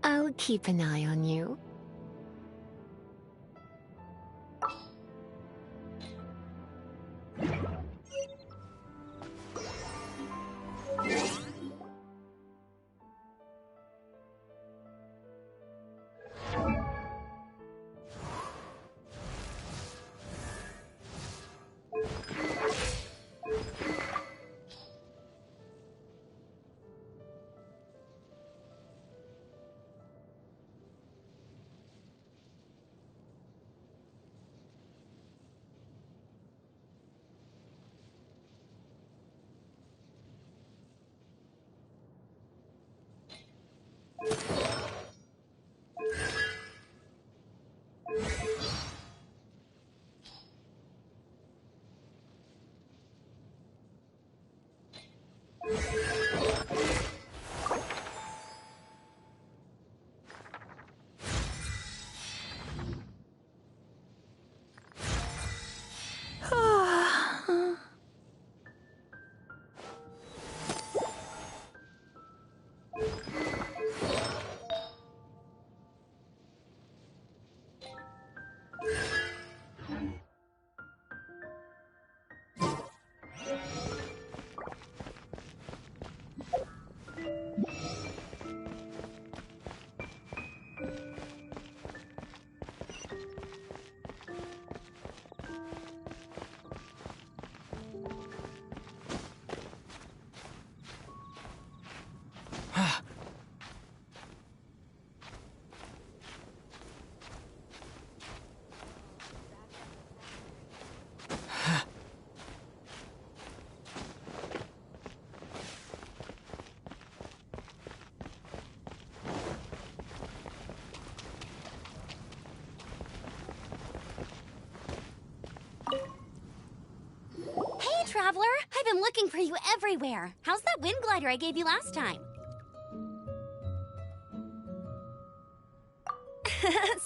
I'll keep an eye on you. Traveler, I've been looking for you everywhere. How's that wind glider I gave you last time?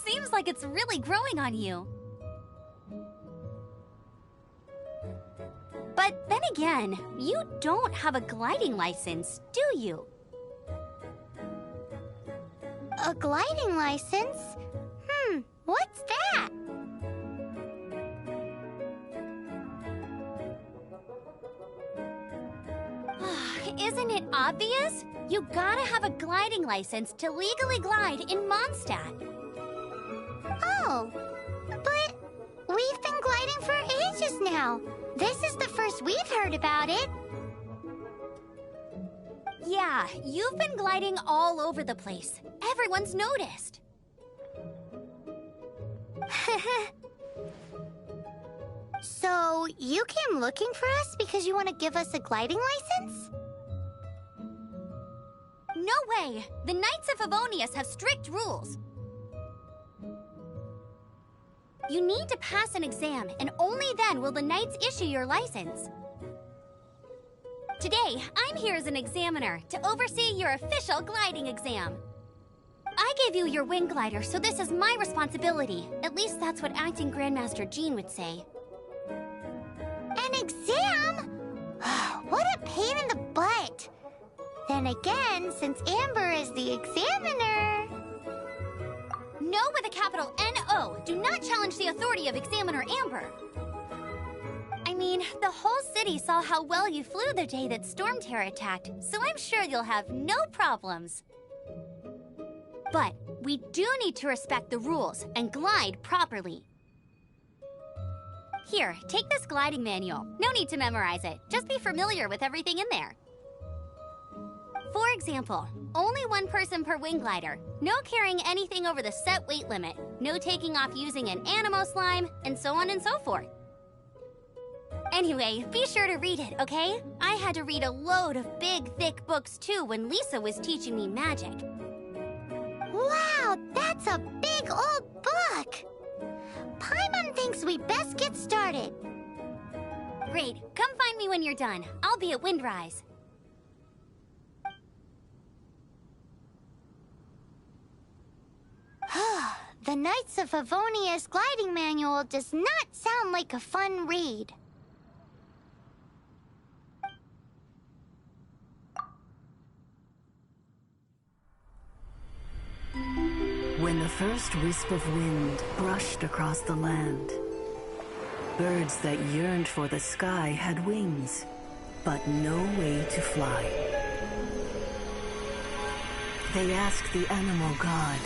Seems like it's really growing on you. But then again, you don't have a gliding license, do you? A gliding license? What's that? Isn't it obvious? You gotta have a gliding license to legally glide in Mondstadt. Oh, but we've been gliding for ages now. This is the first we've heard about it. Yeah, you've been gliding all over the place. Everyone's noticed. So, you came looking for us because you want to give us a gliding license? No way! The Knights of Favonius have strict rules. You need to pass an exam, and only then will the Knights issue your license. Today, I'm here as an examiner to oversee your official gliding exam. I gave you your wing glider, so this is my responsibility. At least that's what Acting Grandmaster Jean would say. An exam? What a pain in the butt. Then again, since Amber is the examiner... No with a capital N-O. Do not challenge the authority of Examiner Amber. I mean, the whole city saw how well you flew the day that Storm Terror attacked, so I'm sure you'll have no problems. But we do need to respect the rules and glide properly. Here, take this gliding manual. No need to memorize it. Just be familiar with everything in there. For example, only one person per wing glider, no carrying anything over the set weight limit, no taking off using an animo slime, and so on and so forth. Anyway, be sure to read it, okay? I had to read a load of big, thick books too when Lisa was teaching me magic. Wow, that's a big old book! Paimon thinks we best get started. Great, come find me when you're done. I'll be at Windrise. The Knights of Favonius gliding manual does not sound like a fun read. When the first wisp of wind brushed across the land, birds that yearned for the sky had wings, but no way to fly. They asked the animal god,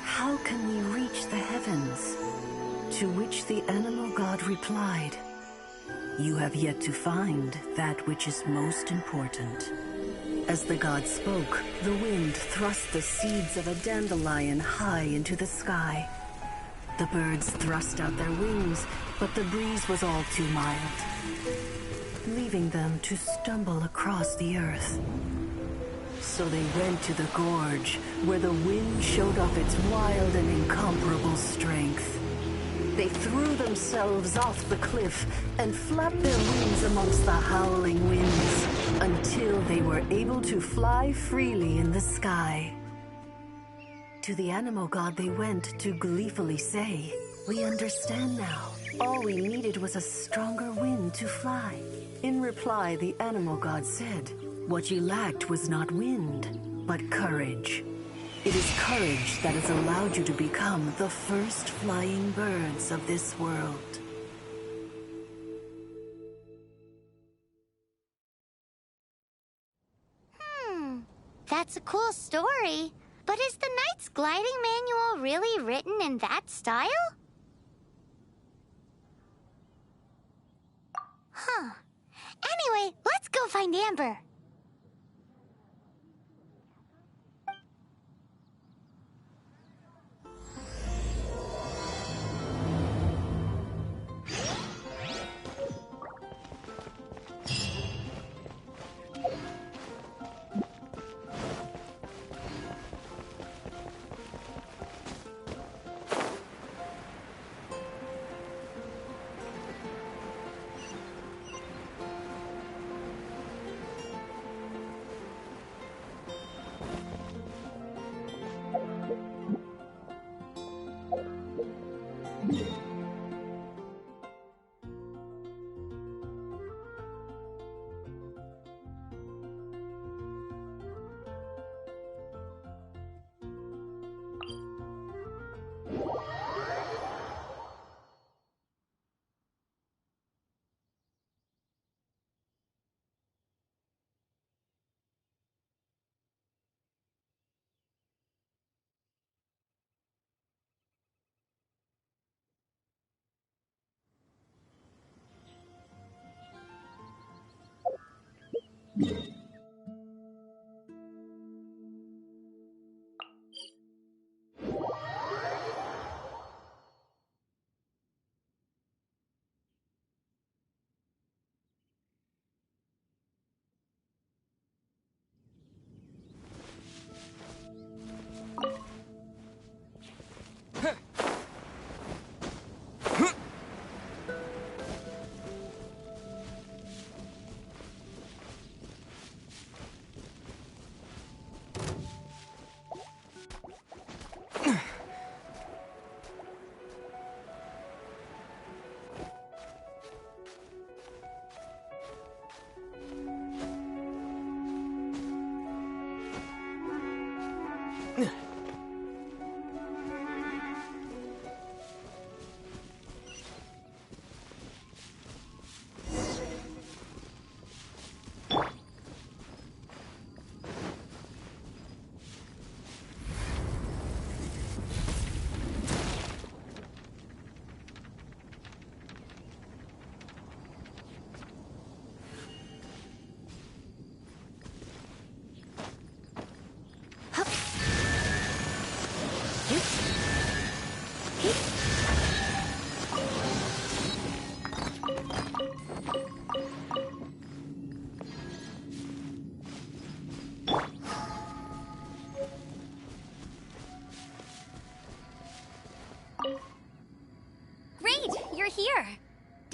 "How can we reach the heavens?" To which the animal god replied, "You have yet to find that which is most important." As the god spoke, the wind thrust the seeds of a dandelion high into the sky. The birds thrust out their wings, but the breeze was all too mild, leaving them to stumble across the earth. So they went to the gorge, where the wind showed off its wild and incomparable strength. They threw themselves off the cliff and flapped their wings amongst the howling winds until they were able to fly freely in the sky. To the animal god they went to gleefully say, "We understand now. All we needed was a stronger wind to fly." In reply, the animal god said, "What you lacked was not wind, but courage. It is courage that has allowed you to become the first flying birds of this world." That's a cool story. But is the Knight's gliding manual really written in that style? Huh. Anyway, let's go find Amber.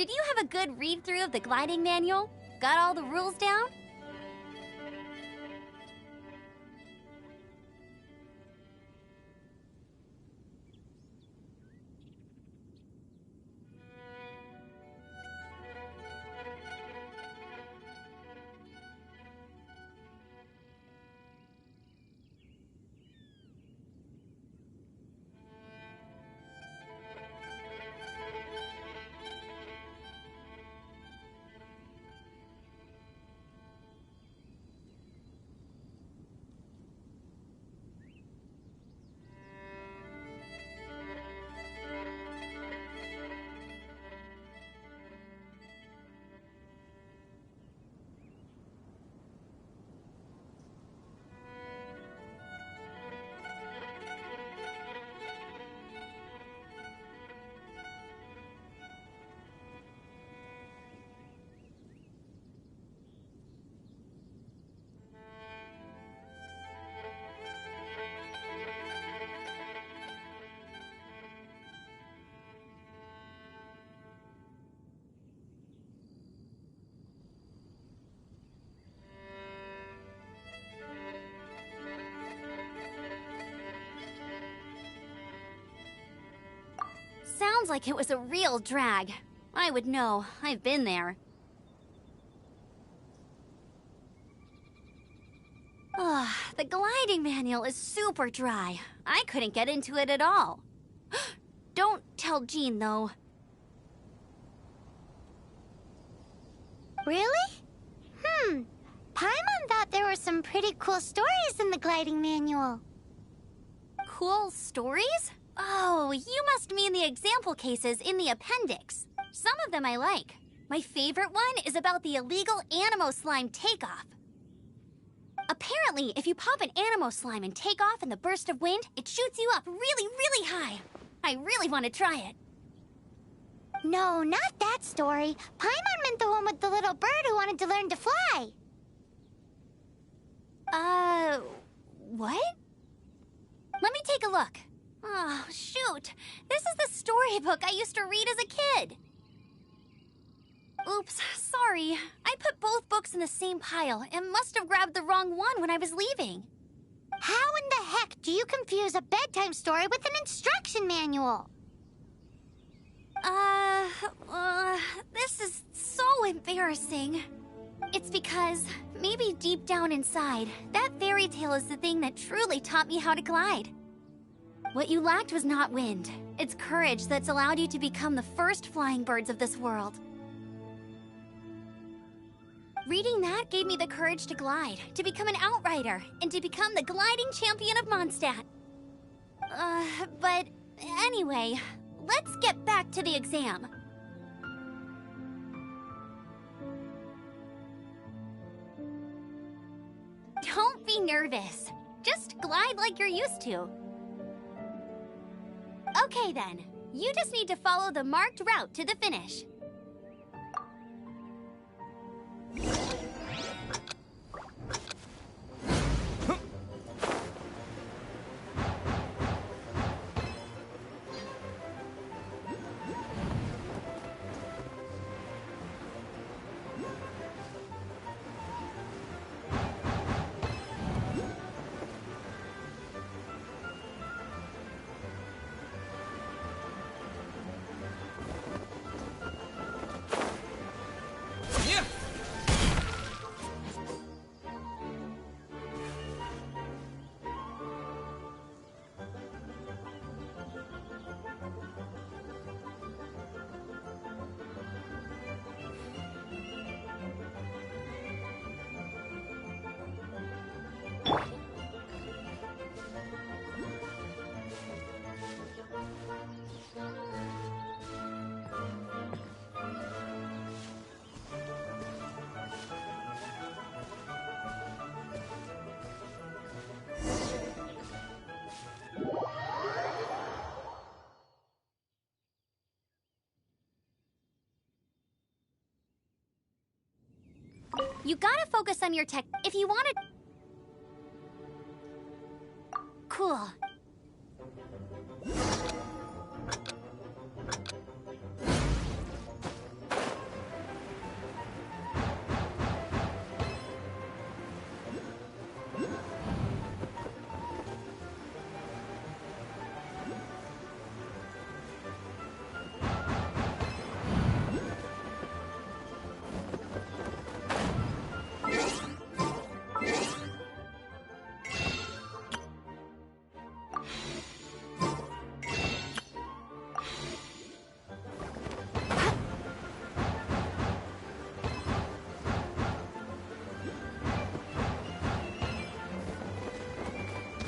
did you have a good read-through of the gliding manual? Got all the rules down? Sounds like it was a real drag. I would know. I've been there. Ugh, the gliding manual is super dry. I couldn't get into it at all. Don't tell Jean, though. Really? Paimon thought there were some pretty cool stories in the gliding manual. Cool stories? Oh, you must mean the example cases in the appendix. Some of them I like. My favorite one is about the illegal Animo slime takeoff. Apparently, if you pop an Animo slime and take off in the burst of wind, it shoots you up really, really high. I really want to try it. No, not that story. Paimon meant the one with the little bird who wanted to learn to fly. What? Let me take a look. Oh, shoot. This is the storybook I used to read as a kid. Oops, sorry. I put both books in the same pile and must have grabbed the wrong one when I was leaving. How in the heck do you confuse a bedtime story with an instruction manual? This is so embarrassing. It's because, maybe deep down inside, that fairy tale is the thing that truly taught me how to glide. What you lacked was not wind. It's courage that's allowed you to become the first flying birds of this world. Reading that gave me the courage to glide, to become an outrider, and to become the gliding champion of Mondstadt. But anyway, let's get back to the exam. Don't be nervous. Just glide like you're used to. Okay then, you just need to follow the marked route to the finish. You gotta focus on your tech if you want to... Cool.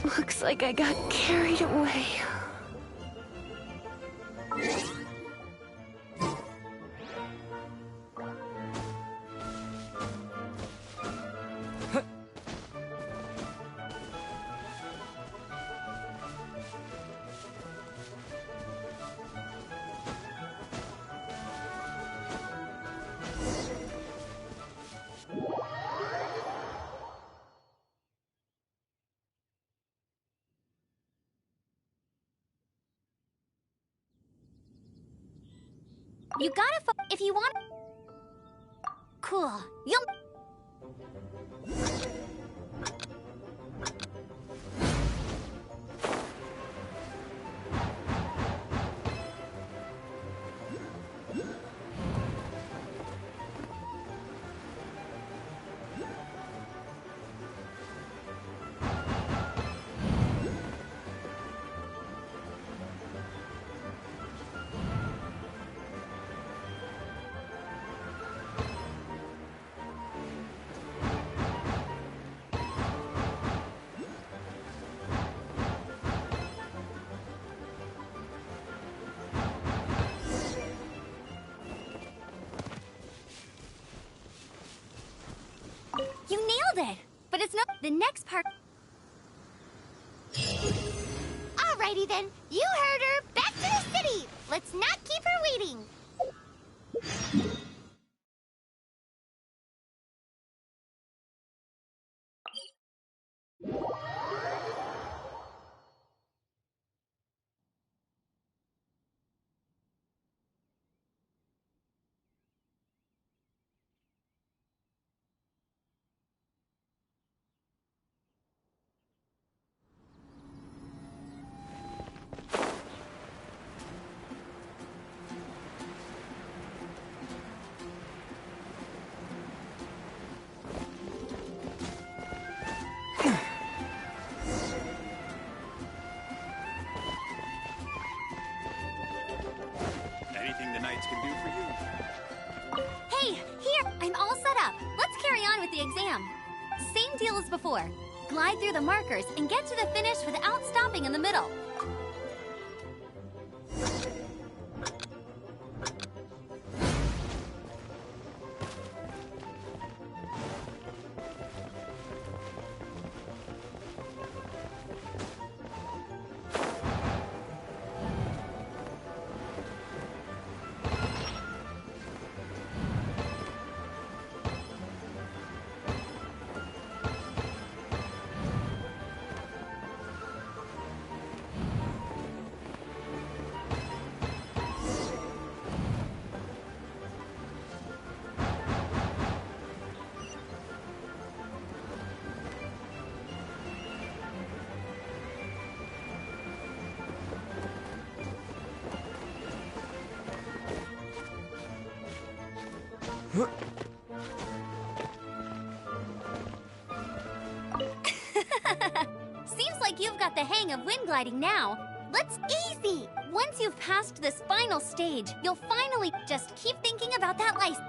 Looks like I got carried away. You gotta if you want. Cool. You'll. You nailed it! But it's not the next part. Alrighty then, you heard her. Back to the city. Let's not keep her waiting. Anything the Knights can do for you? Hey, here! I'm all set up. Let's carry on with the exam. Same deal as before. Glide through the markers and get to the finish without stopping in the middle. Seems like you've got the hang of wind gliding now. Let's easy! Once you've passed this final stage, you'll finally just keep thinking about that license.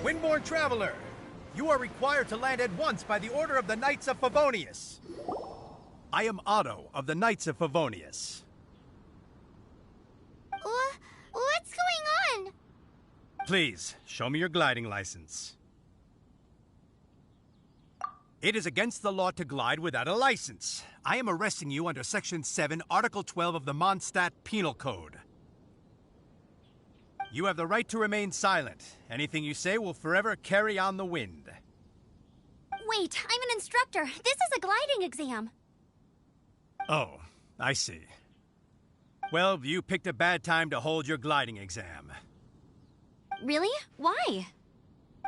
Windborne Traveler, you are required to land at once by the order of the Knights of Favonius. I am Otto of the Knights of Favonius. What's going on? Please, show me your gliding license. It is against the law to glide without a license. I am arresting you under Section 7, Article 12 of the Mondstadt Penal Code. You have the right to remain silent. Anything you say will forever carry on the wind. Wait, I'm an instructor. This is a gliding exam. Oh, I see. Well, you picked a bad time to hold your gliding exam. Really? Why?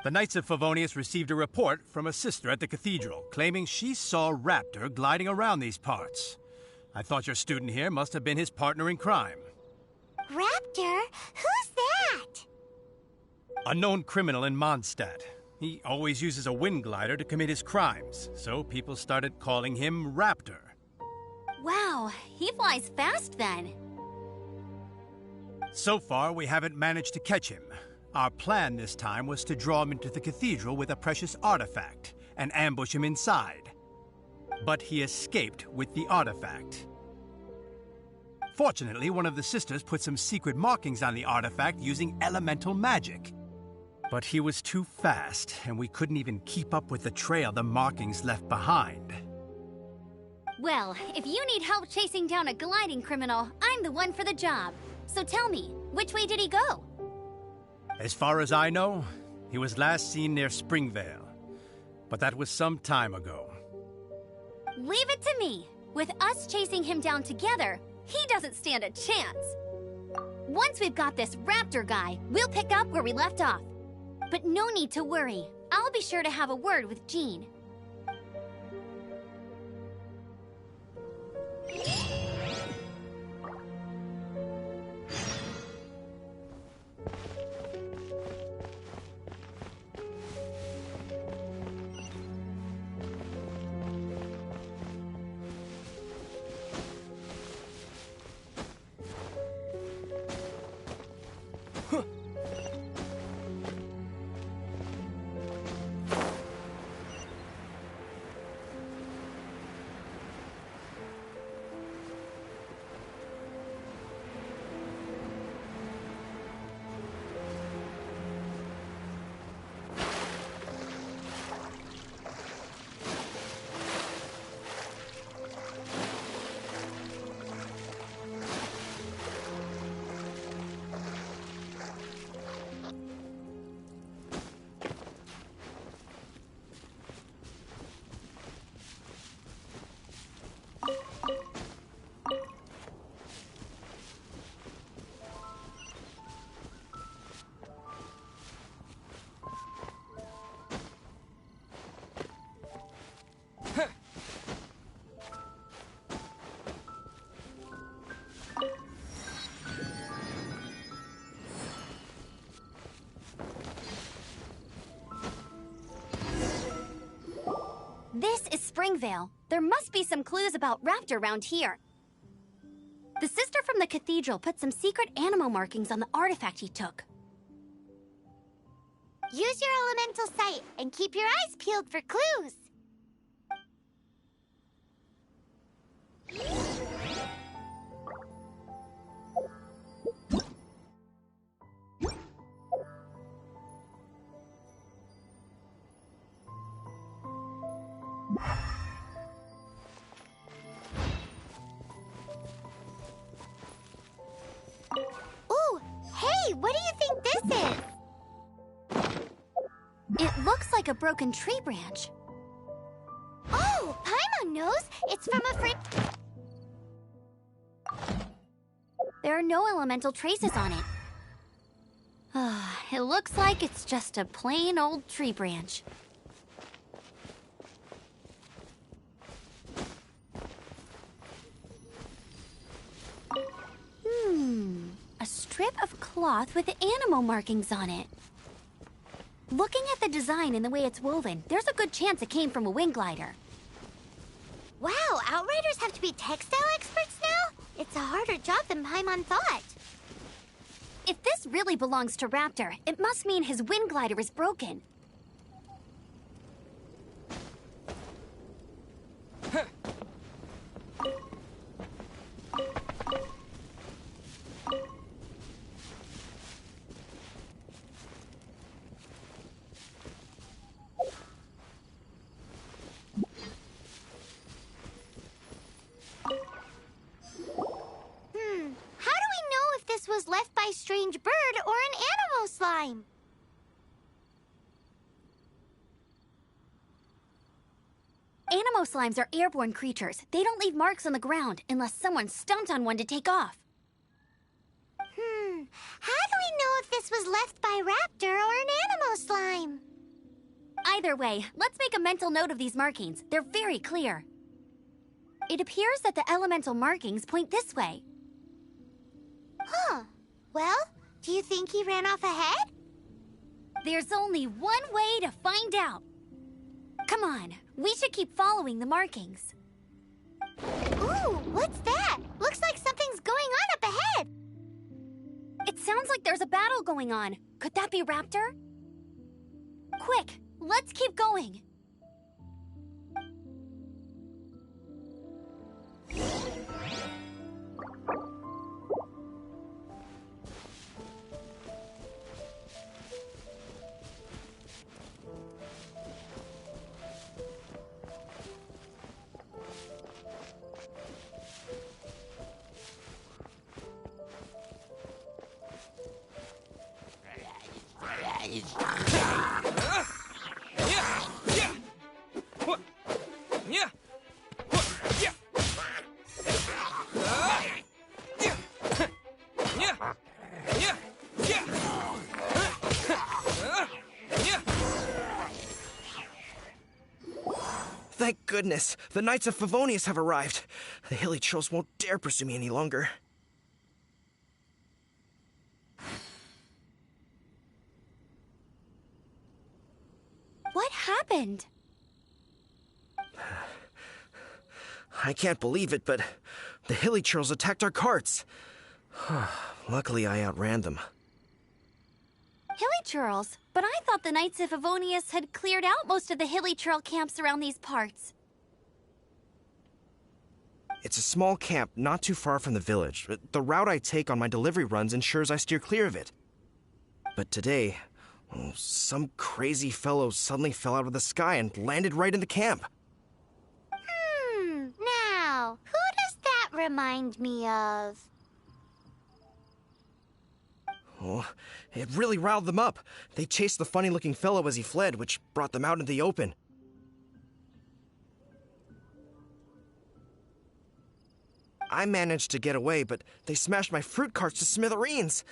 The Knights of Favonius received a report from a sister at the cathedral claiming she saw Raptor gliding around these parts. I thought your student here must have been his partner in crime. Raptor? Who's that? A known criminal in Mondstadt. He always uses a wind glider to commit his crimes, so people started calling him Raptor. Wow, he flies fast then. So far, we haven't managed to catch him. Our plan this time was to draw him into the cathedral with a precious artifact and ambush him inside. But he escaped with the artifact. Fortunately, one of the sisters put some secret markings on the artifact using elemental magic. But he was too fast, and we couldn't even keep up with the trail the markings left behind. Well, if you need help chasing down a gliding criminal, I'm the one for the job. So tell me, which way did he go? As far as I know, he was last seen near Springvale. But that was some time ago. Leave it to me. With us chasing him down together, he doesn't stand a chance. Once we've got this Raptor guy, we'll pick up where we left off. But no need to worry. I'll be sure to have a word with Jean. This is Springvale. There must be some clues about Raptor around here. The sister from the cathedral put some secret animal markings on the artifact he took. Use your elemental sight and keep your eyes peeled for clues. Ooh, hey, what do you think this is? It looks like a broken tree branch. Oh, Paimon knows. It's from a friend. There are no elemental traces on it. It looks like it's just a plain old tree branch. A strip of cloth with animal markings on it. Looking at the design and the way it's woven, there's a good chance it came from a wing glider. Wow, Outriders have to be textile experts now? It's a harder job than Paimon thought. If this really belongs to Raptor, it must mean his wind glider is broken. How do we know if this was left by strange bird or an animal slime? Animo slimes are airborne creatures. They don't leave marks on the ground unless someone stomped on one to take off. How do we know if this was left by Raptor or an animal slime? Either way, let's make a mental note of these markings. They're very clear. It appears that the elemental markings point this way. Huh. Well, do you think he ran off ahead? There's only one way to find out. Come on, we should keep following the markings. Ooh, what's that? Looks like something's going on up ahead. It sounds like there's a battle going on. Could that be Raptor? Quick, let's keep going. Thank goodness, the Knights of Favonius have arrived. The hilly trolls won't dare pursue me any longer. What happened? I can't believe it, but the hilly trolls attacked our carts. Luckily, I outran them. Hilly Churls? But I thought the Knights of Favonius had cleared out most of the hilly trail camps around these parts. It's a small camp not too far from the village. The route I take on my delivery runs ensures I steer clear of it. But today, some crazy fellow suddenly fell out of the sky and landed right in the camp. Now, who does that remind me of? Oh, it really riled them up. They chased the funny-looking fellow as he fled, which brought them out into the open. I managed to get away, but they smashed my fruit carts to smithereens.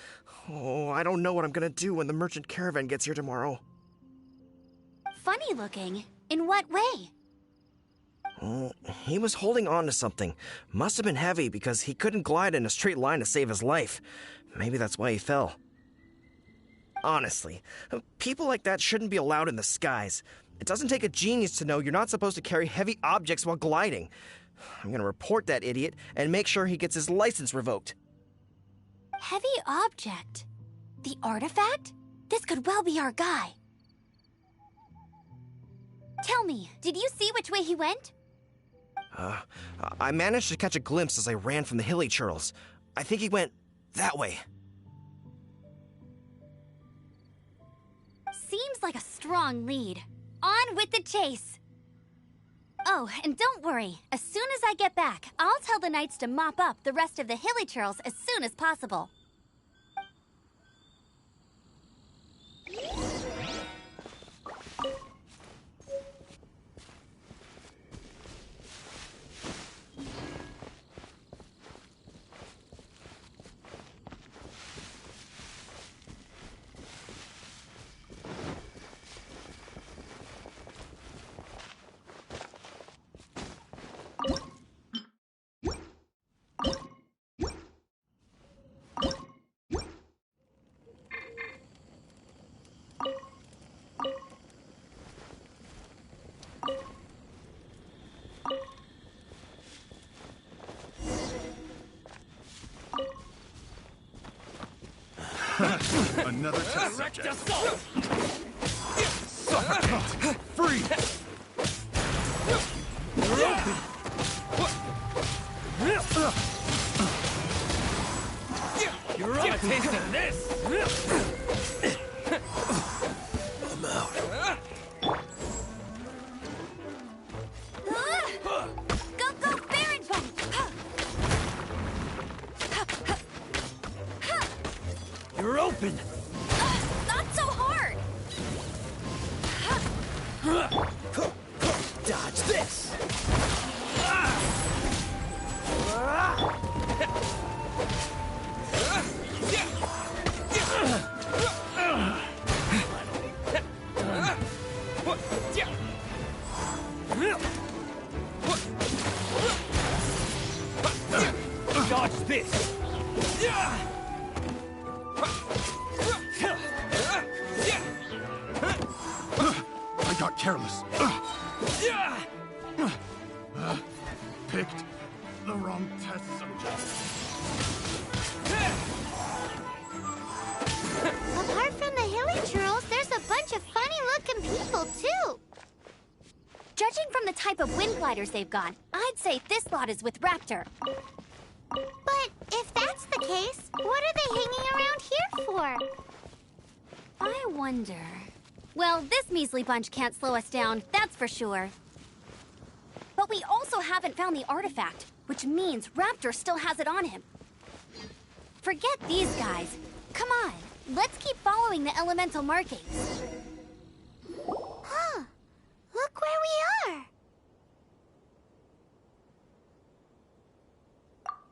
Oh, I don't know what I'm gonna do when the merchant caravan gets here tomorrow. Funny looking? In what way? Oh, he was holding on to something. Must have been heavy because he couldn't glide in a straight line to save his life. Maybe that's why he fell. Honestly, people like that shouldn't be allowed in the skies. It doesn't take a genius to know you're not supposed to carry heavy objects while gliding. I'm gonna report that idiot and make sure he gets his license revoked. Heavy object? The artifact? This could well be our guy. Tell me, did you see which way he went? I managed to catch a glimpse as I ran from the hilly churls. I think he went that way. Seems like a strong lead. On with the chase! Oh, and don't worry. As soon as I get back, I'll tell the Knights to mop up the rest of the hilly churls as soon as possible. Another test subject. Suffocate! Free! You're up. Get a taste of this! I'm out. Go, Baron Bump! You're open! Not so hard! Dodge this! not careless. Picked the wrong test subject. Apart from the hilly churls, there's a bunch of funny-looking people, too. Judging from the type of wind gliders they've got, I'd say this lot is with Raptor. But if that's the case, what are they hanging around here for? I wonder... Well, this measly bunch can't slow us down, that's for sure. But we also haven't found the artifact, which means Raptor still has it on him. Forget these guys. Come on, let's keep following the elemental markings. Huh. Look where we are.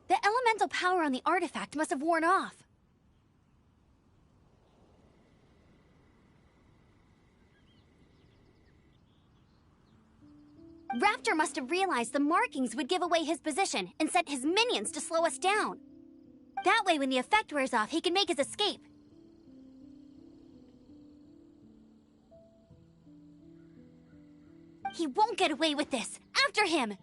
The elemental power on the artifact must have worn off. Raptor must have realized the markings would give away his position and sent his minions to slow us down. That way, when the effect wears off, he can make his escape. He won't get away with this. After him!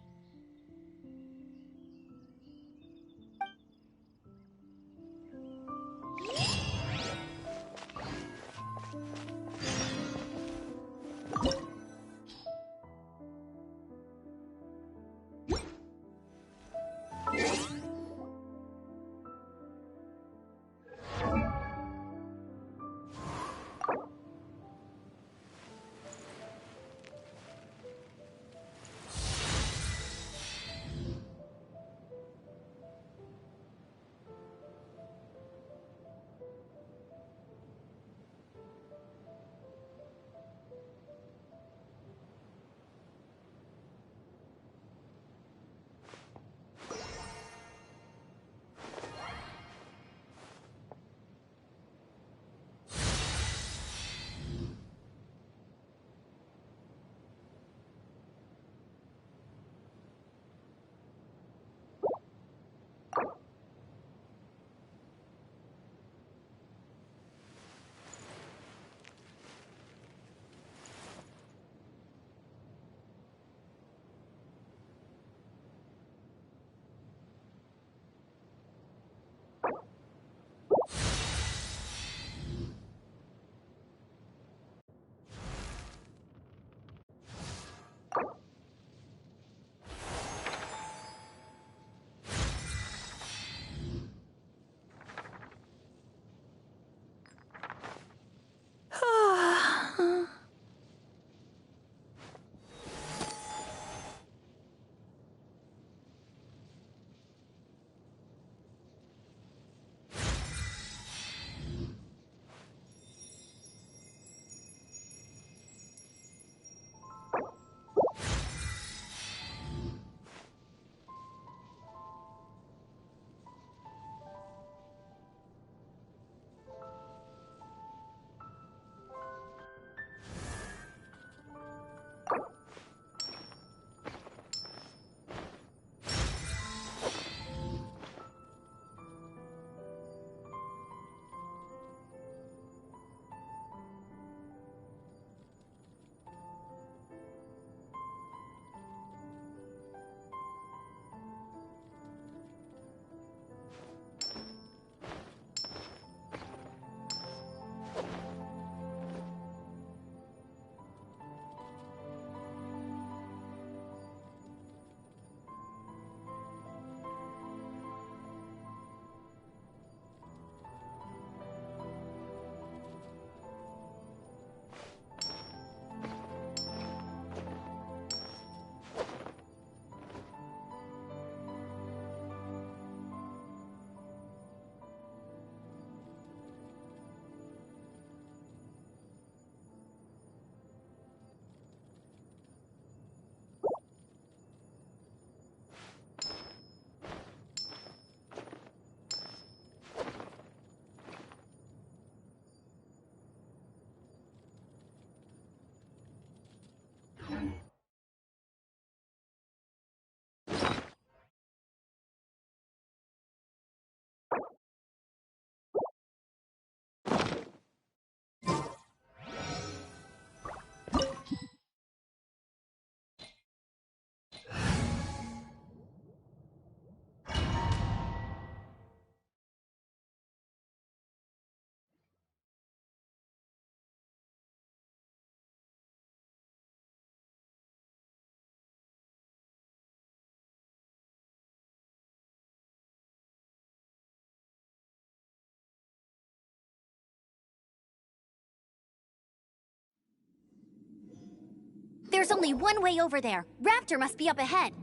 There's only one way over there. Raptor must be up ahead.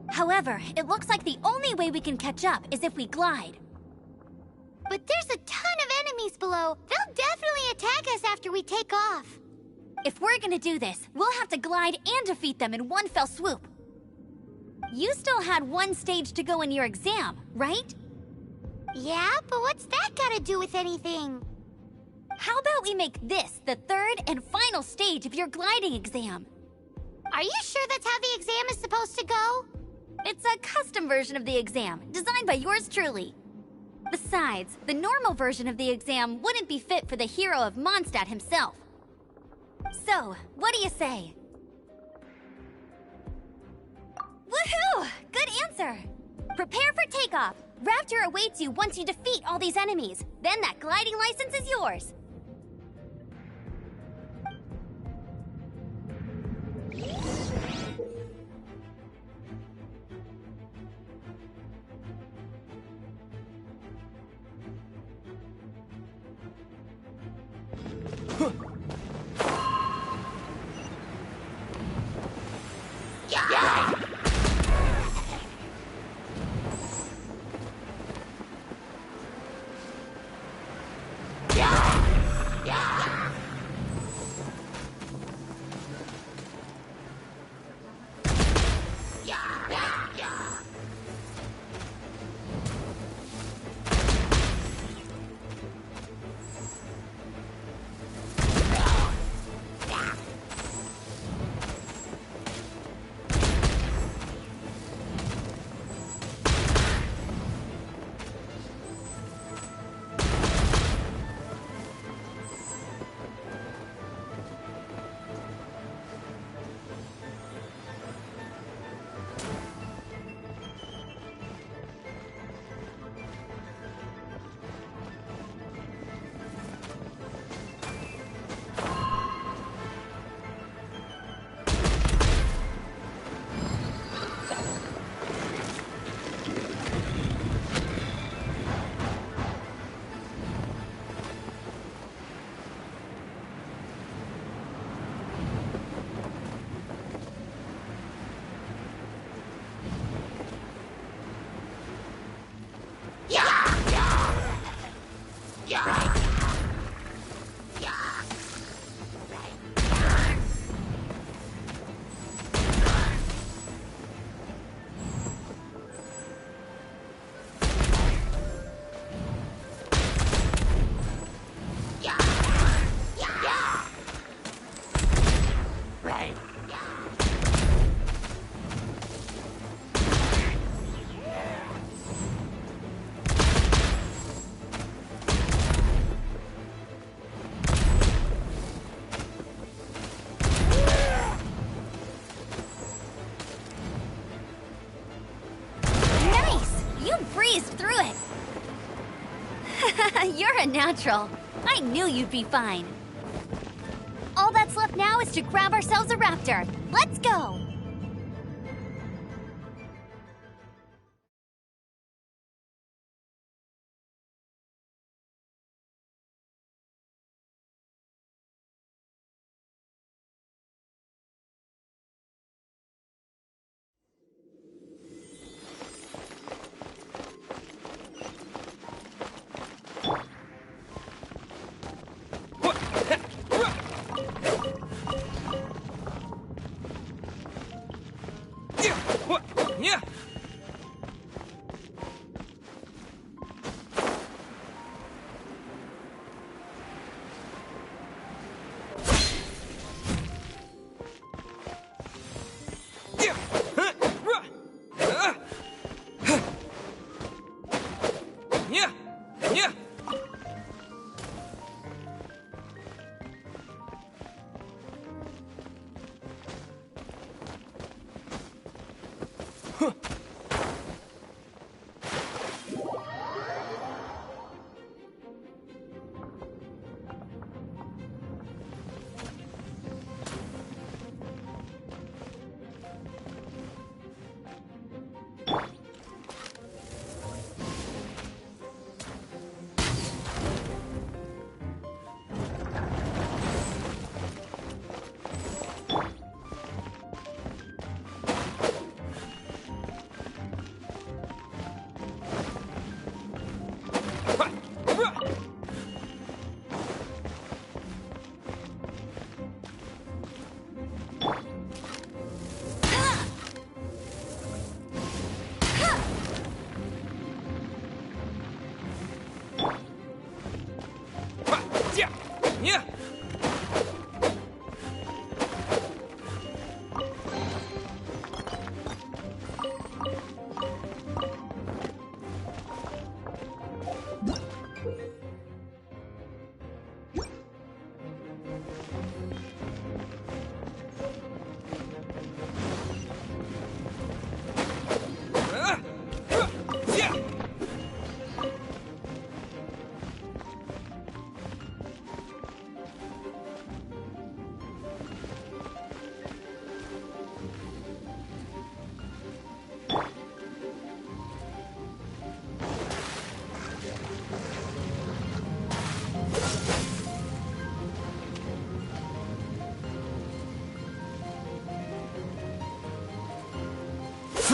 However, it looks like the only way we can catch up is if we glide. But there's a ton of enemies below. They'll definitely attack us after we take off. If we're gonna do this, we'll have to glide and defeat them in one fell swoop. You still had one stage to go in your exam, right? Yeah, but what's that gotta do with anything? How about we make this the third and final stage of your gliding exam? Are you sure that's how the exam is supposed to go? It's a custom version of the exam, designed by yours truly. Besides, the normal version of the exam wouldn't be fit for the hero of Mondstadt himself. So, what do you say? Woohoo! Good answer! Prepare for takeoff. Raptor awaits you once you defeat all these enemies. Then that gliding license is yours. You're a natural. I knew you'd be fine. All that's left now is to grab ourselves a raptor. Let's go!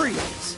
Freeze!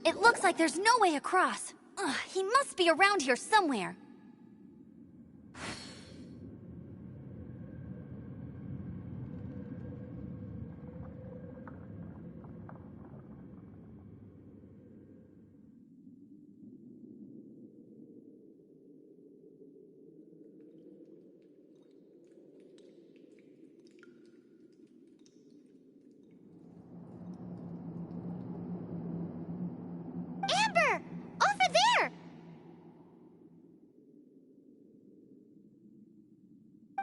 It looks like there's no way across. Ugh, he must be around here somewhere.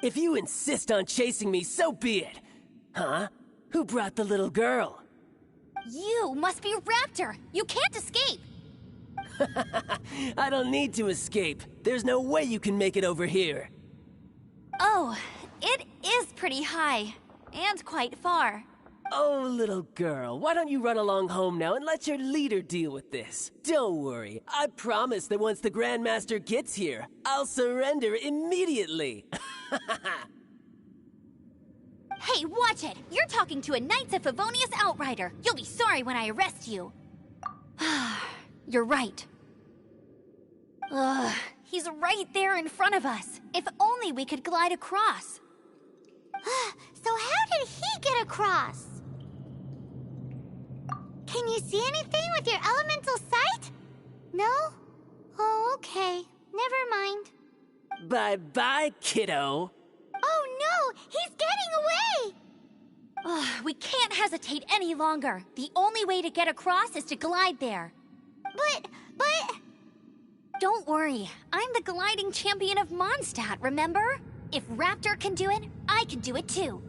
If you insist on chasing me, so be it. Huh? Who brought the little girl? You must be Raptor! You can't escape! I don't need to escape. There's no way you can make it over here. Oh, it is pretty high. And quite far. Oh, little girl, why don't you run along home now and let your leader deal with this? Don't worry, I promise that once the Grandmaster gets here, I'll surrender immediately. Hey, watch it! You're talking to a Knights of Favonius outrider. You'll be sorry when I arrest you. You're right. Ugh, he's right there in front of us. If only we could glide across. So how did he get across? Can you see anything with your elemental sight? No? Oh, okay. Never mind. Bye-bye, kiddo. Oh no! He's getting away! Ugh, we can't hesitate any longer. The only way to get across is to glide there. But... Don't worry. I'm the gliding champion of Mondstadt, remember? If Raptor can do it, I can do it too.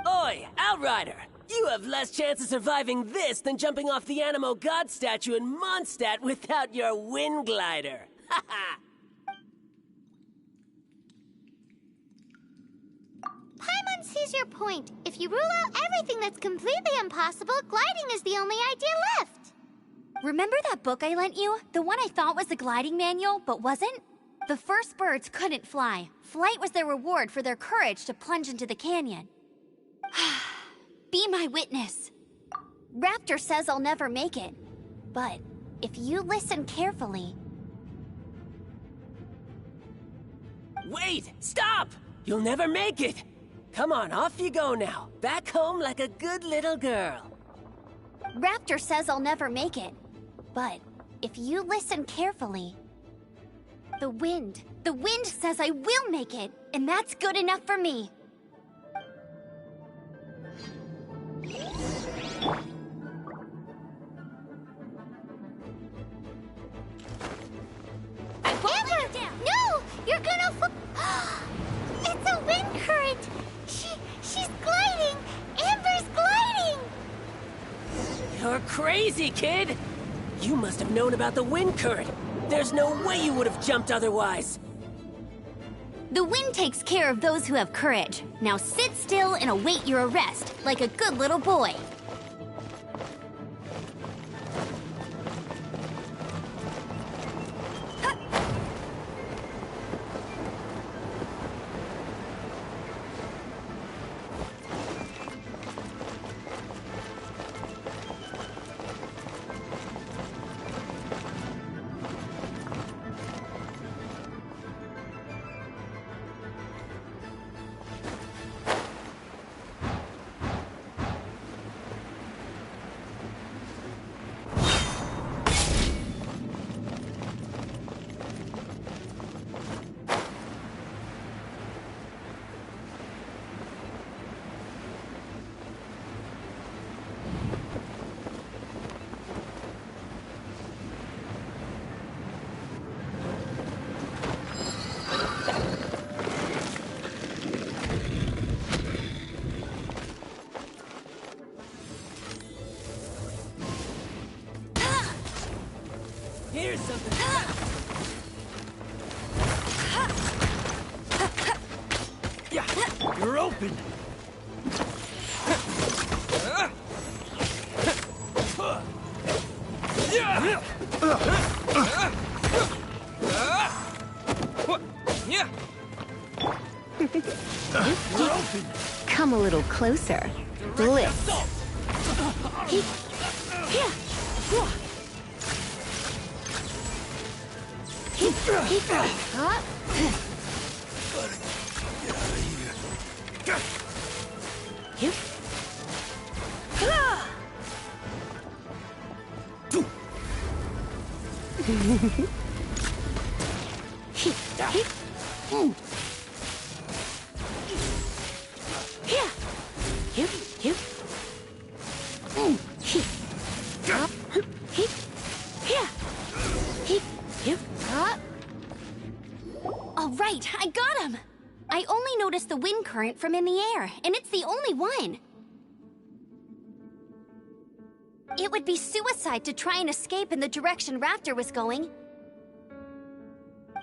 Oi, Outrider! You have less chance of surviving this than jumping off the Animo God statue in Mondstadt without your wind glider. Haha! Paimon sees your point. If you rule out everything that's completely impossible, gliding is the only idea left. Remember that book I lent you? The one I thought was the gliding manual, but wasn't? The first birds couldn't fly. Flight was their reward for their courage to plunge into the canyon. Be my witness. Raptor says I'll never make it. But if you listen carefully... Wait! Stop! You'll never make it! Come on, off you go now. Back home like a good little girl. Raptor says I'll never make it. But if you listen carefully... The wind says I will make it, and that's good enough for me. No! You're gonna It's a wind current! She's gliding! Amber's gliding! You're crazy, kid! You must have known about the wind current. There's no way you would have jumped otherwise. The wind takes care of those who have courage. Now sit still and await your arrest, like a good little boy. Here's something. Yeah, you're open. You're open. Come a little closer. Blitz. All right, I got him! I only noticed the wind current from in the air, and it's the only one. It would be suicide to try and escape in the direction Raptor was going.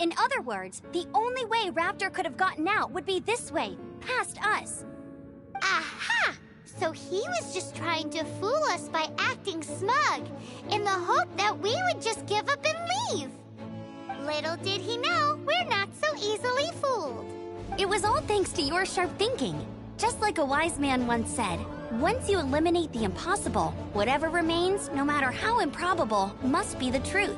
In other words, the only way Raptor could have gotten out would be this way, past us. Aha! So he was just trying to fool us by acting smug, in the hope that we would just give up and leave. Little did he know, we're not so easily fooled. It was all thanks to your sharp thinking. Just like a wise man once said, once you eliminate the impossible, whatever remains, no matter how improbable, must be the truth.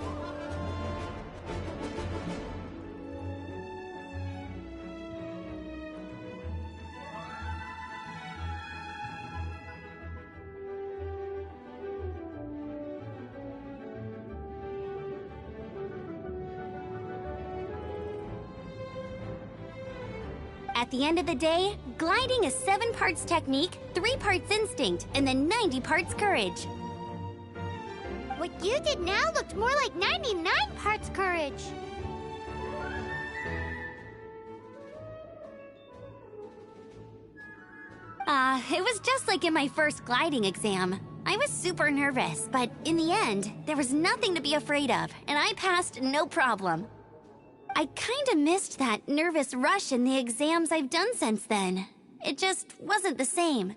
At the end of the day, gliding is 7 parts technique, 3 parts instinct, and then 90 parts courage. What you did now looked more like 99 parts courage. It was just like in my first gliding exam. I was super nervous, but in the end, there was nothing to be afraid of, and I passed no problem. I kinda missed that nervous rush in the exams I've done since then. It just wasn't the same.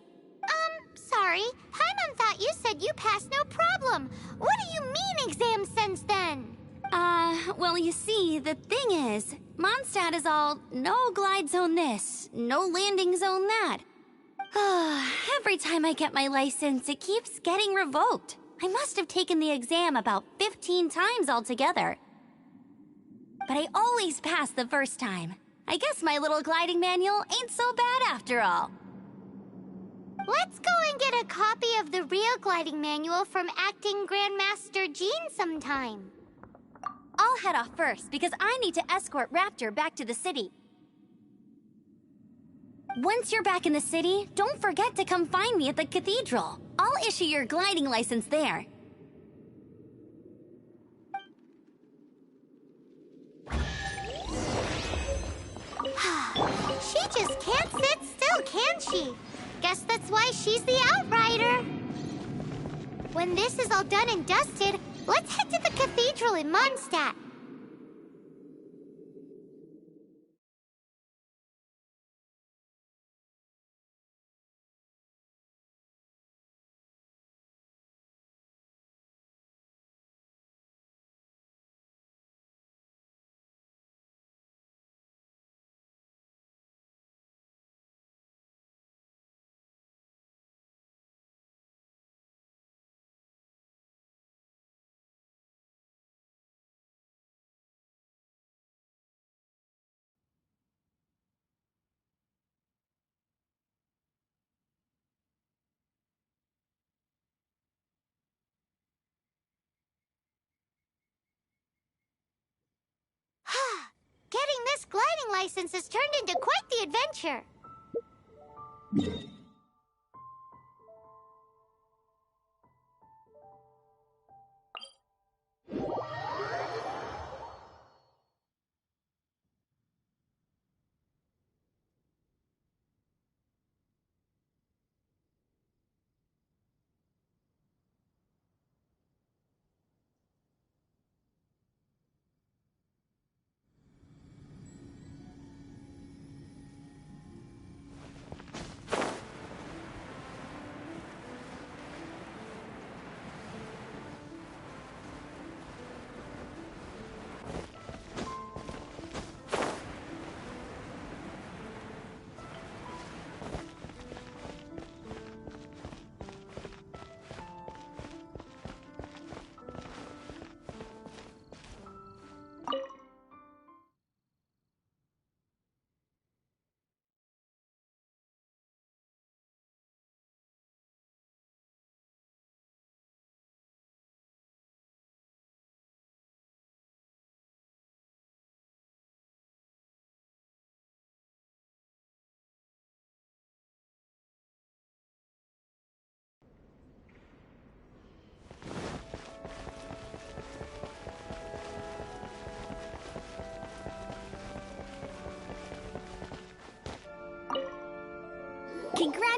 Sorry. Paimon thought you said you passed no problem. What do you mean exams since then? Well, you see, the thing is, Mondstadt is all, no glide zone this, no landing zone that. Every time I get my license, it keeps getting revoked. I must have taken the exam about 15 times altogether. But I always pass the first time. I guess my little gliding manual ain't so bad after all. Let's go and get a copy of the real gliding manual from Acting Grandmaster Jean sometime. I'll head off first because I need to escort Raptor back to the city. Once you're back in the city, don't forget to come find me at the cathedral. I'll issue your gliding license there. She just can't sit still, can she? Guess that's why she's the Outrider. When this is all done and dusted, let's head to the cathedral in Mondstadt. Getting this gliding license has turned into quite the adventure.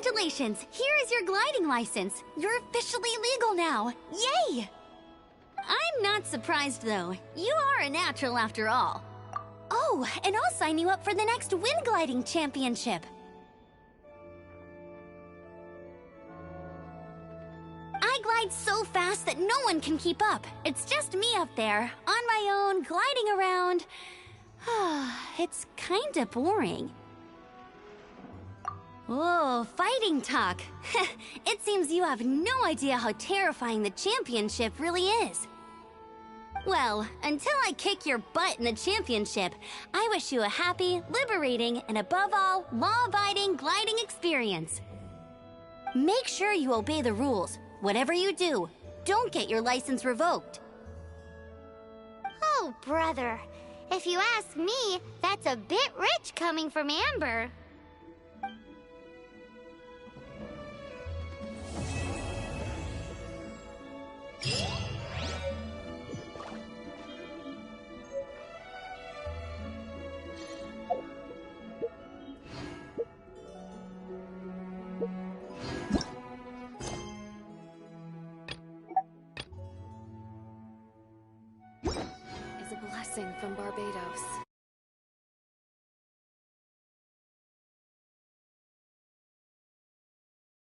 Congratulations! Here is your gliding license. You're officially legal now. Yay! I'm not surprised, though. You are a natural after all. Oh, and I'll sign you up for the next wind gliding championship. I glide so fast that no one can keep up. It's just me up there, on my own, gliding around. It's kinda boring. Oh, fighting talk. It seems you have no idea how terrifying the championship really is. Well, until I kick your butt in the championship, I wish you a happy, liberating, and above all, law-abiding gliding experience. Make sure you obey the rules. Whatever you do, don't get your license revoked. Oh, brother. If you ask me, that's a bit rich coming from Amber. Is a blessing from Barbados.